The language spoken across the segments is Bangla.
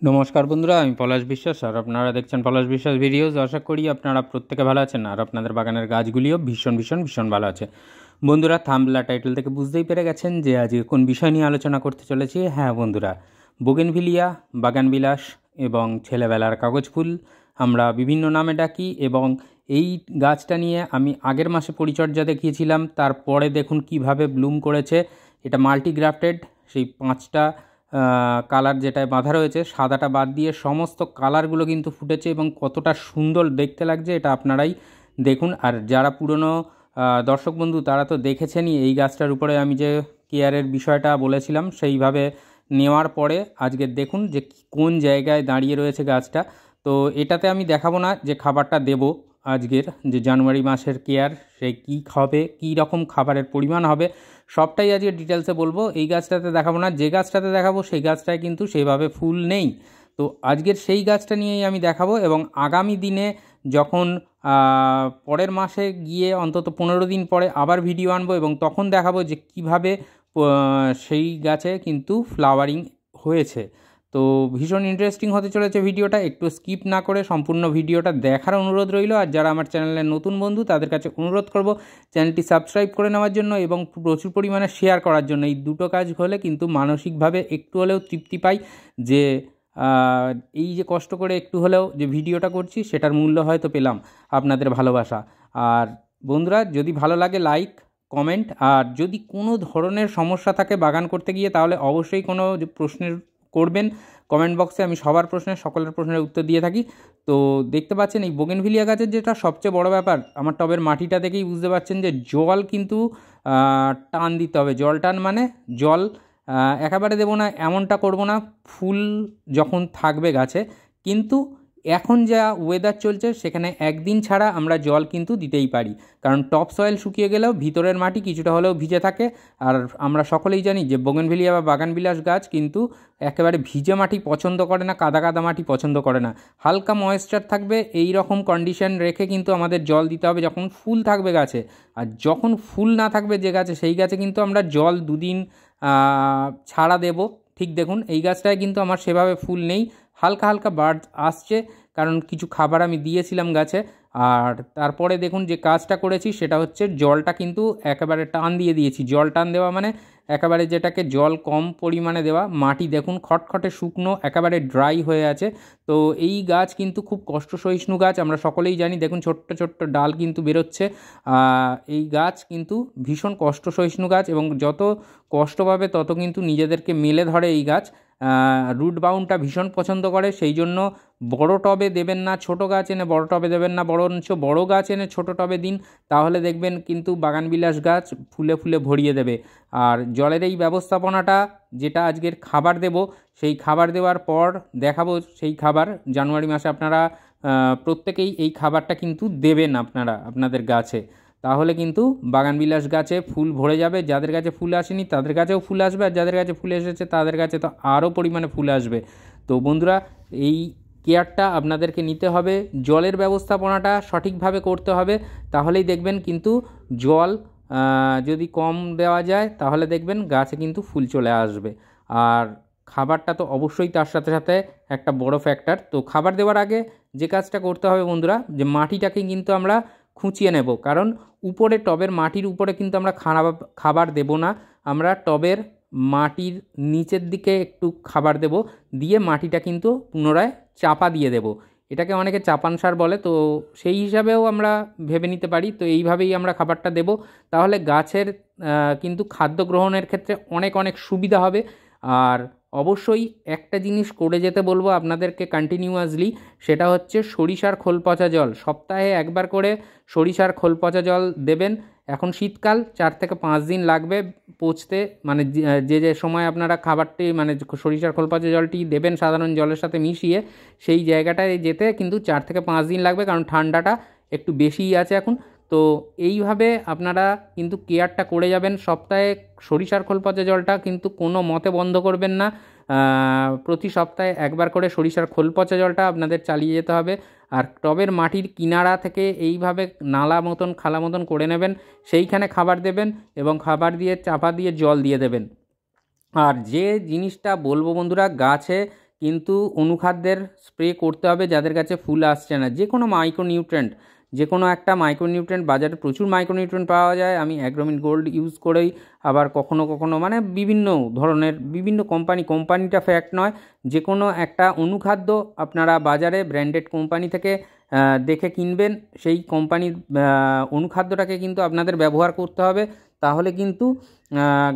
নমস্কার বন্ধুরা, আমি পলাশ বিশ্বাস আর আপনারা দেখছেন পলাশ বিশ্বাস ভিডিওস। আশা করি আপনারা প্রত্যেকে ভালো আছেন আর আপনাদের বাগানের গাছগুলিও ভীষণ ভীষণ ভীষণ ভালো আছে। বন্ধুরা, থাম্বনেল টাইটেল থেকে বুঝতেই পেরে গেছেন যে আজকে কোন বিষয় নিয়ে আলোচনা করতে চলেছি। হ্যাঁ বন্ধুরা, বোগেনভিলিয়া, বাগানবিলাস এবং ছেলেবেলার কাগজ ফুল আমরা বিভিন্ন নামে ডাকি, এবং এই গাছটা নিয়ে আমি আগের মাসে পরিচর্যা দেখিয়েছিলাম। তারপরে দেখুন কিভাবে ব্লুম করেছে। এটা মাল্টিগ্রাফটেড, সেই 5টা কালার যেটায় বাঁধা রয়েছে, সাদাটা বাদ দিয়ে সমস্ত কালারগুলো কিন্তু ফুটেছে এবং কতটা সুন্দর দেখতে লাগছে এটা আপনারাই দেখুন। আর যারা পুরনো দর্শক বন্ধু তারা তো দেখেছেনই এই গাছটার উপরে আমি যে কেয়ারের বিষয়টা বলেছিলাম, সেইভাবে নেওয়ার পরে আজকে দেখুন যে কোন জায়গায় দাঁড়িয়ে রয়েছে গাছটা। তো এটাতে আমি দেখাবো না যে খাবারটা দেব আজকের, যে জানুয়ারি মাসের কেয়ার, সে কী খাবে, কী রকম খাবারের পরিমাণ হবে, সবটাই আজকে ডিটেলসে বলবো। এই গাছটাতে দেখাবো না, যে গাছটাতে দেখাবো সেই গাছটায় কিন্তু সেইভাবে ফুল নেই। তো আজকের সেই গাছটা নিয়েই আমি দেখাবো, এবং আগামী দিনে যখন পরের মাসে গিয়ে অন্তত 15 দিন পরে আবার ভিডিও আনবো, এবং তখন দেখাবো যে কিভাবে সেই গাছে কিন্তু ফ্লাওয়ারিং হয়েছে। তো ভীষণ ইন্টারেস্টিং হতে চলেছে ভিডিওটা, একটু স্কিপ না করে সম্পূর্ণ ভিডিওটা দেখার অনুরোধ রইল। আর যারা আমার চ্যানেলের নতুন বন্ধু তাদের কাছে অনুরোধ করব চ্যানেলটি সাবস্ক্রাইব করে নেওয়ার জন্য এবং প্রচুর পরিমাণে শেয়ার করার জন্য। এই দুটো কাজ হলে কিন্তু মানসিকভাবে একটু হলেও তৃপ্তি পাই, যে এই যে কষ্ট করে একটু হলেও যে ভিডিওটা করছি সেটার মূল্য হয়তো পেলাম আপনাদের ভালোবাসা। আর বন্ধুরা, যদি ভালো লাগে লাইক, কমেন্ট, আর যদি কোনো ধরনের সমস্যা থাকে বাগান করতে গিয়ে তাহলে অবশ্যই কোনো প্রশ্নের করবেন কমেন্ট বক্সে। আমি সবার প্রশ্নের, সকলের প্রশ্নের উত্তর দিয়ে থাকি। তো দেখতে পাচ্ছেন এই বোগেনভিলিয়া গাছের যেটা সবচেয়ে বড় ব্যাপার, আমার টবের মাটিটা দেখেই বুঝতে পারছেন যে জল কিন্তু টান দিতে হবে। জল টান মানে জল একেবারে দেবো না এমনটা করব না, ফুল যখন থাকবে গাছে। কিন্তু এখন যা ওয়েদার চলছে সেখানে একদিন ছাড়া আমরা জল কিন্তু দিতেই পারি, কারণ টপ সয়েল শুকিয়ে গেলেও ভিতরের মাটি কিছুটা হলেও ভিজে থাকে। আর আমরা সকলেই জানি যে বোগেনভিলিয়া বা বাগানবিলাস গাছ কিন্তু একেবারে ভিজে মাটি পছন্দ করে না, কাদা কাদা মাটি পছন্দ করে না। হালকা ময়েশ্চার থাকবে এই রকম কন্ডিশন রেখে কিন্তু আমাদের জল দিতে হবে যখন ফুল থাকবে গাছে। আর যখন ফুল না থাকবে যে গাছে, সেই গাছে কিন্তু আমরা জল দুদিন ছাড়া দেব। ঠিক দেখুন এই গাছটায় কিন্তু আমার সেভাবে ফুল নেই, হালকা হালকা বার্ড আসছে, কারণ কিছু খাবার আমি দিয়েছিলাম গাছে। আর তারপরে দেখুন যে কাজটা করেছি সেটা হচ্ছে জলটা কিন্তু একেবারে টান দিয়ে দিয়েছি। জল টান দেওয়া মানে একেবারে যেটাকে জল কম পরিমাণে দেওয়া। মাটি দেখুন খটখটে শুকনো, একেবারে ড্রাই হয়ে আছে। তো এই গাছ কিন্তু খুব কষ্ট সহিষ্ণু গাছ, আমরা সকলেই জানি। দেখুন ছোট্ট ছোট্ট ডাল কিন্তু বেরোচ্ছে। এই গাছ কিন্তু ভীষণ কষ্ট সহিষ্ণু গাছ, এবং যত কষ্ট পাবে তত কিন্তু নিজেদেরকে মেলে ধরে এই গাছ। রুট বাউন্ডটা ভীষণ পছন্দ করে, সেই জন্য বড় টবে দেবেন না, ছোট গাছ এনে বড় টবে দেবেন না, বরঞ্চ বড় গাছ এনে ছোট টবে দিন। তাহলে দেখবেন কিন্তু বাগানবিলাস গাছ ফুলে ফুলে ভরিয়ে দেবে। আর জলের এই ব্যবস্থাপনাটা, যেটা আজকের খাবার দেব, সেই খাবার দেওয়ার পর দেখাবো সেই খাবার। জানুয়ারি মাসে আপনারা প্রত্যেকেই এই খাবারটা কিন্তু দেবেন আপনারা আপনাদের গাছে, তাহলে কিন্তু বাগানবিলাস গাছে ফুল ভরে যাবে। যাদের কাছে ফুল আসেনি তাদের কাছেও ফুল আসবে, আর যাদের কাছে ফুল এসেছে তাদের কাছে তো আরও পরিমাণে ফুল আসবে। তো বন্ধুরা, এই কেয়ারটা আপনাদেরকে নিতে হবে, জলের ব্যবস্থাপনাটা সঠিকভাবে করতে হবে। তাহলেই দেখবেন কিন্তু জল যদি কম দেওয়া যায় তাহলে দেখবেন গাছে কিন্তু ফুল চলে আসবে। আর খাবারটা তো অবশ্যই তার সাথে সাথে একটা বড় ফ্যাক্টর। তো খাবার দেওয়ার আগে যে কাজটা করতে হবে বন্ধুরা, যে মাটিটাকে কিন্তু আমরা খুঁচিয়ে নেব, কারণ উপরে টবের মাটির উপরে কিন্তু আমরা খাবার দেব না। আমরা টবের মাটির নিচের দিকে একটু খাবার দেব, দিয়ে মাটিটা কিন্তু পুনরায় চাপা দিয়ে দেব। এটাকে অনেকে চাপান সার বলে, তো সেই হিসাবেও আমরা ভেবে নিতে পারি। তো এইভাবেই আমরা খাবারটা দেব, তাহলে গাছের কিন্তু খাদ্য গ্রহণের ক্ষেত্রে অনেক অনেক সুবিধা হবে। আর অবশ্যই একটা জিনিস করে যেতে বলবো আপনাদেরকে কন্টিনিউয়াসলি, সেটা হচ্ছে সরিষার খোল পচা জল। সপ্তাহে একবার করে সরিষার খোল পচা জল দেবেন। এখন শীতকাল, 4 থেকে 5 দিন লাগবে পচতে, মানে যে যে সময় আপনারা খাবারটি মানে সরিষার খোল পচা জলটি দেবেন সাধারণ জলের সাথে মিশিয়ে, সেই জায়গাটায় যেতে কিন্তু 4 থেকে 5 দিন লাগবে, কারণ ঠান্ডাটা একটু বেশিই আছে এখন। তো এইভাবে আপনারা কিন্তু কেয়ারটা করে যাবেন। সপ্তাহে সরিষার খোল পচা জলটা কিন্তু কোনো মতে বন্ধ করবেন না। প্রতি সপ্তাহে একবার করে সরিষার খোল পচা জলটা আপনাদের চালিয়ে যেতে হবে। আর টবের মাটির কিনারা থেকে এইভাবে নালা মতন খালা মতন করে নেবেন, সেইখানে খাবার দেবেন এবং খাবার দিয়ে চাপা দিয়ে জল দিয়ে দেবেন। আর যে জিনিসটা বলবো বন্ধুরা, গাছে কিন্তু অনুখাদ্যের স্প্রে করতে হবে যাদের কাছে ফুল আসছে না। যে কোনো মাইক্রোনিউট্রেন্ট, যে কোনো একটা মাইক্রোনিউট্রেন্ট, বাজারে প্রচুর মাইক্রোনিউট্রেন্ট পাওয়া যায়। আমি অ্যাগ্রোমিন গোল্ড ইউজ করেই, আবার কখনো কখনো মানে বিভিন্ন ধরনের বিভিন্ন কোম্পানিটা ফ্যাক্ট নয়, যে কোনো একটা অনুখাদ্য আপনারা বাজারে ব্র্যান্ডেড কোম্পানি থেকে দেখে কিনবেন। সেই কোম্পানির অনুখাদ্যটাকে কিন্তু আপনাদের ব্যবহার করতে হবে, তাহলে কিন্তু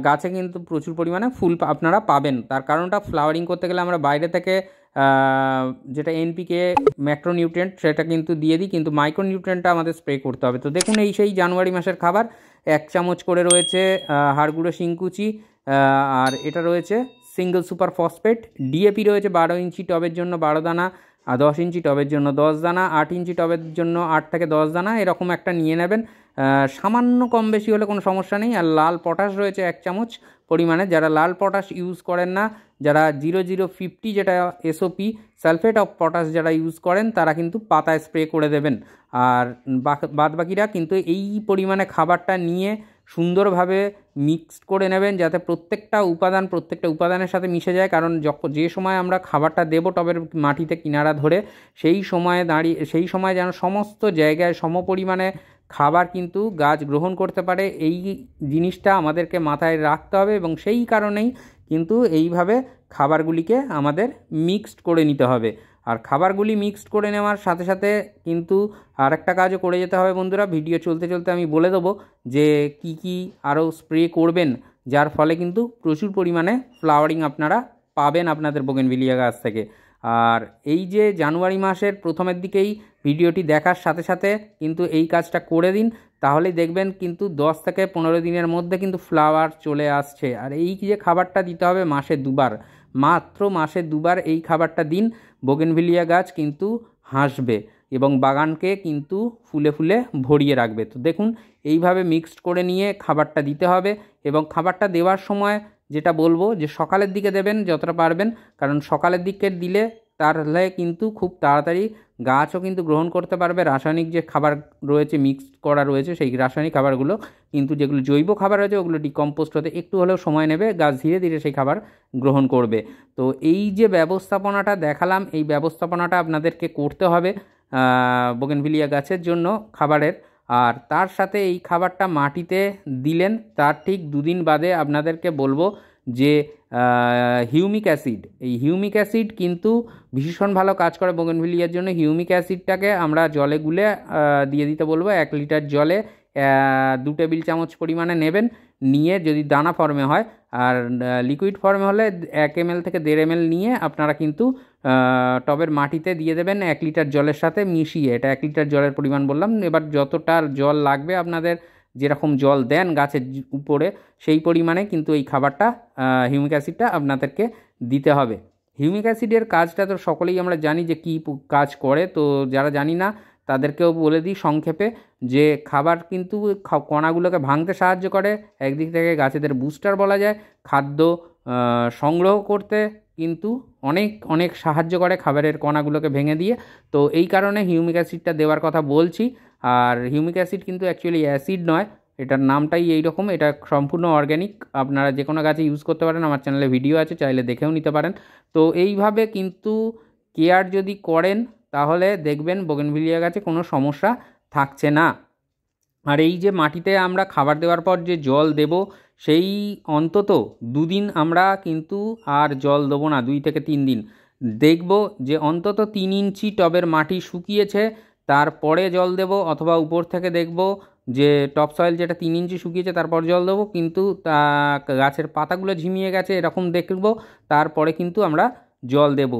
গাছে কিন্তু প্রচুর পরিমাণে ফুল আপনারা পাবেন। তার কারণটা, ফ্লাওয়ারিং করতে গেলে আমরা বাইরে থেকে যেটা এনপিকে ম্যাক্রোনিউট্রিয়েন্ট সেটা কিন্তু দিয়ে দিই, কিন্তু মাইক্রোনিউট্রিয়েন্টটা আমাদের স্প্রে করতে হবে। তো দেখুন, এই সেই জানুয়ারি মাসের খাবার 1 চামচ করে রয়েছে হাড়গুঁড়ো শিংকুচি, আর এটা রয়েছে সিঙ্গেল সুপার ফসফেট। ডিএপি রয়েছে 12 ইঞ্চি টবের জন্য 12 দানা, আর 10 ইঞ্চি টবের জন্য 10 দানা, 8 ইঞ্চি টবের জন্য 8 থেকে 10 দানা, এরকম একটা নিয়ে নেবেন। সামান্য কম বেশি হলে কোনো সমস্যা নেই। আর লাল পটাশ রয়েছে 1 চামচ পরিমাণে। যারা লাল পটাশ ইউজ করেন না, যারা 0050 যেটা এসওপি সালফেট অফ পটাশ যারা ইউজ করেন, তারা কিন্তু পাতায় স্প্রে করে দেবেন। আর বাদবাকিরা কিন্তু এই পরিমাণে খাবারটা নিয়ে সুন্দরভাবে মিক্সড করে নেবেন, যাতে প্রত্যেকটা উপাদানের সাথে মিশে যায়। কারণ যে সময় আমরা খাবারটা দেবো টবের মাটিতে কিনারা ধরে, সেই সময় যেন সমস্ত জায়গায় সমপরিমাণে খাবার কিন্তু গাছ গ্রহণ করতে পারে, এই জিনিসটা আমাদেরকে মাথায় রাখতে হবে। এবং সেই কারণেই কিন্তু এইভাবে খাবারগুলিকে আমাদের মিক্সড করে নিতে হবে। আর খাবারগুলি মিক্সড করে নেওয়ার সাথে সাথে কিন্তু আর একটা কাজও করে যেতে হবে বন্ধুরা। ভিডিও চলতে চলতে আমি বলে দেবো যে কি কি আরও স্প্রে করবেন, যার ফলে কিন্তু প্রচুর পরিমাণে ফ্লাওয়ারিং আপনারা পাবেন আপনাদের বোগেনভিলিয়া গাছ থেকে। আর এই যে জানুয়ারি মাসের প্রথমের দিকেই ভিডিওটি দেখার সাথে সাথে কিন্তু এই কাজটা করে দিন, তাহলেই দেখবেন কিন্তু 10 থেকে 15 দিনের মধ্যে কিন্তু ফ্লাওয়ার চলে আসছে। আর এই যে খাবারটা দিতে হবে মাসে 2 বার, মাত্র মাসে 2 বার এই খাবারটা দিন, বোগেনভিলিয়া গাছ কিন্তু হাসবে এবং বাগানকে কিন্তু ফুলে ফুলে ভরিয়ে রাখবে। তো দেখুন, এইভাবে মিক্সড করে নিয়ে খাবারটা দিতে হবে। এবং খাবারটা দেওয়ার সময় যেটা বলবো যে সকালের দিকে দেবেন যতটা পারবেন, কারণ সকালের দিকে দিলে তাহলে কিন্তু খুব তাড়াতাড়ি গাছও কিন্তু গ্রহণ করতে পারবে। রাসায়নিক যে খাবার রয়েছে, মিক্সড করা রয়েছে, সেই রাসায়নিক খাবারগুলো কিন্তু, যেগুলো জৈব খাবার রয়েছে, ওগুলো ডিকম্পোস্ট হতে একটু হলেও সময় নেবে, গাছ ধীরে ধীরে সেই খাবার গ্রহণ করবে। তো এই যে ব্যবস্থাপনাটা দেখালাম, এই ব্যবস্থাপনাটা আপনাদেরকে করতে হবে বোগেনভিলিয়া গাছের জন্য খাবারের। আর তার সাথে এই খাবারটা মাটিতে দিলেন, তার ঠিক 2 দিন বাদে আপনাদেরকে বলবো যে হিউমিক অ্যাসিড, এই হিউমিক অ্যাসিড কিন্তু ভীষণ ভালো কাজ করে বোগেনভিলিয়ার জন্য। হিউমিক অ্যাসিডটাকে আমরা জলে গুলে দিয়ে দিতে বলবো। 1 লিটার জলে 2 টেবিল চামচ পরিমাণে নেবেন, নিয়ে যদি দানা ফর্মে হয়, আর লিকুইড ফর্মে হলে 1 ml থেকে 1.5 ml নিয়ে আপনারা কিন্তু টবের মাটিতে দিয়ে দেবেন 1 লিটার জলের সাথে মিশিয়ে। এটা 1 লিটার জলের পরিমাণ বললাম। এবার যতটা জল লাগবে আপনাদের, যেরকম জল দেন গাছের উপরে, সেই পরিমাণে কিন্তু এই খাবারটা হিউমিক অ্যাসিডটা আপনাদেরকে দিতে হবে। হিউমিক অ্যাসিডের কাজটা তো সকলেই আমরা জানি যে কী কাজ করে। তো যারা জানি না তাদেরকেও বলে দিই সংক্ষেপে, যে খাবার কিন্তু কণাগুলোকে ভাঙতে সাহায্য করে, একদিক থেকে গাছেদের বুস্টার বলা যায়। খাদ্য সংগ্রহ করতে কিন্তু অনেক অনেক সাহায্য করে খাবারের কণাগুলোকে ভেঙে দিয়ে। তো এই কারণে হিউমিক অ্যাসিডটা দেওয়ার কথা বলছি। আর হিউমিক অ্যাসিড কিন্তু অ্যাকচুয়ালি অ্যাসিড নয়, এটার নামটাই এই রকম। এটা সম্পূর্ণ অর্গ্যানিক, আপনারা যে কোনো গাছে ইউজ করতে পারেন। আমার চ্যানেলে ভিডিও আছে, চাইলে দেখেও নিতে পারেন। তো এইভাবে কিন্তু কেয়ার যদি করেন, তাহলে দেখবেন বোগেনভিলিয়া গাছে কোনো সমস্যা থাকছে না। আর এই যে মাটিতে আমরা খাবার দেওয়ার পর যে জল দেব, সেই অন্তত 2 দিন আমরা কিন্তু আর জল দেবো না। 2 থেকে 3 দিন দেখব যে অন্তত 3 ইঞ্চি টবের মাটি শুকিয়েছে, তারপরে জল দেব। অথবা উপর থেকে দেখব যে টপ সয়েল যেটা 3 ইঞ্চি শুকিয়েছে, তারপর জল দেবো। কিন্তু গাছের পাতাগুলো ঝিমিয়ে গেছে এরকম দেখব, তারপরে কিন্তু আমরা জল দেব।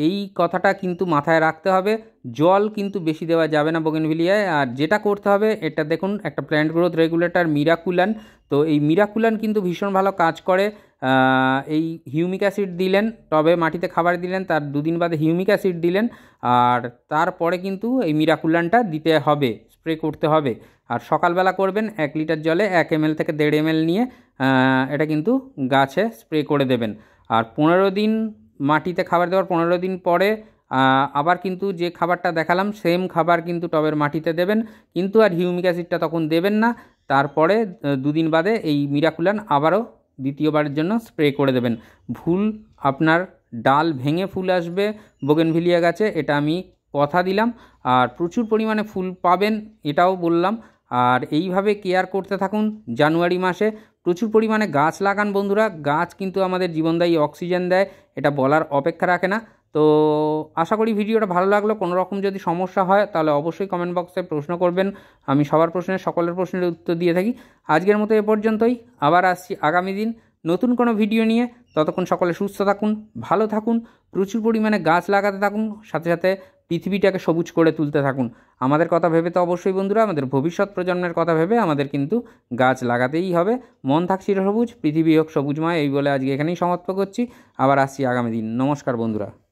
এই কথাটা কিন্তু মাথায় রাখতে হবে। জল কিন্তু বেশি দেওয়া যাবে না বোগেনভিলিয়ায়। আর যেটা করতে হবে, এটা দেখুন, একটা প্ল্যান্ট গ্রোথ রেগুলেটর মিরাকুলান। তো এই মিরাকুলান কিন্তু ভীষণ ভালো কাজ করে। এই হিউমিক অ্যাসিড দিলেন, টবে মাটিতে খাবার দিলেন, তার 2 দিন বাদে হিউমিক অ্যাসিড দিলেন, আর তারপরে কিন্তু এই মিরাকুলানটা দিতে হবে, স্প্রে করতে হবে। আর সকালবেলা করবেন 1 লিটার জলে 1 ml থেকে 1.5 ml নিয়ে এটা কিন্তু গাছে স্প্রে করে দেবেন। আর 15 দিন মাটিতে খাবার দেওয়ার 15 দিন পরে আবার কিন্তু যে খাবারটা দেখালাম, সেম খাবার কিন্তু টবের মাটিতে দেবেন, কিন্তু আর হিউমিক অ্যাসিডটা তখন দেবেন না। তারপরে 2 দিন বাদে এই মিরাকুলান আবারও দ্বিতীয়বারের জন্য স্প্রে করে দেবেন। ভুল আপনার ডাল ভেঙে ফুল আসবে বোগেনভিলিয়া গাছে, এটা আমি কথা দিলাম। আর প্রচুর পরিমাণে ফুল পাবেন এটাও বললাম। আর এইভাবে কেয়ার করতে থাকুন জানুয়ারি মাসে, প্রচুর পরিমাণে গাছ লাগান বন্ধুরা। গাছ কিন্তু আমাদের জীবনদায়ী অক্সিজেন দেয়, এটা বলার অপেক্ষা রাখে না। তো আশা করি ভিডিওটা ভালো লাগলো। কোনো রকম যদি সমস্যা হয় তাহলে অবশ্যই কমেন্ট বক্সে প্রশ্ন করবেন, আমি সবার প্রশ্নের সকলের প্রশ্নের উত্তর দিয়ে থাকি। আজকের মতো এ পর্যন্তই, আবার আসছি আগামী দিন নতুন কোনো ভিডিও নিয়ে। ততক্ষণ সকলে সুস্থ থাকুন, ভালো থাকুন, প্রচুর পরিমাণে গাছ লাগাতে থাকুন, সাথে সাথে পৃথিবীটাকে সবুজ করে তুলতে থাকুন। আমাদের কথা ভেবে তো অবশ্যই বন্ধুরা, আমাদের ভবিষ্যৎ প্রজন্মের কথা ভেবে আমাদের কিন্তু গাছ লাগাতেই হবে। মন থাক চিরসবুজ, পৃথিবী হোক সবুজময়, এই বলে আজকে এখানেই সমাপ্ত করছি। আবার আসছি আগামী দিন। নমস্কার বন্ধুরা।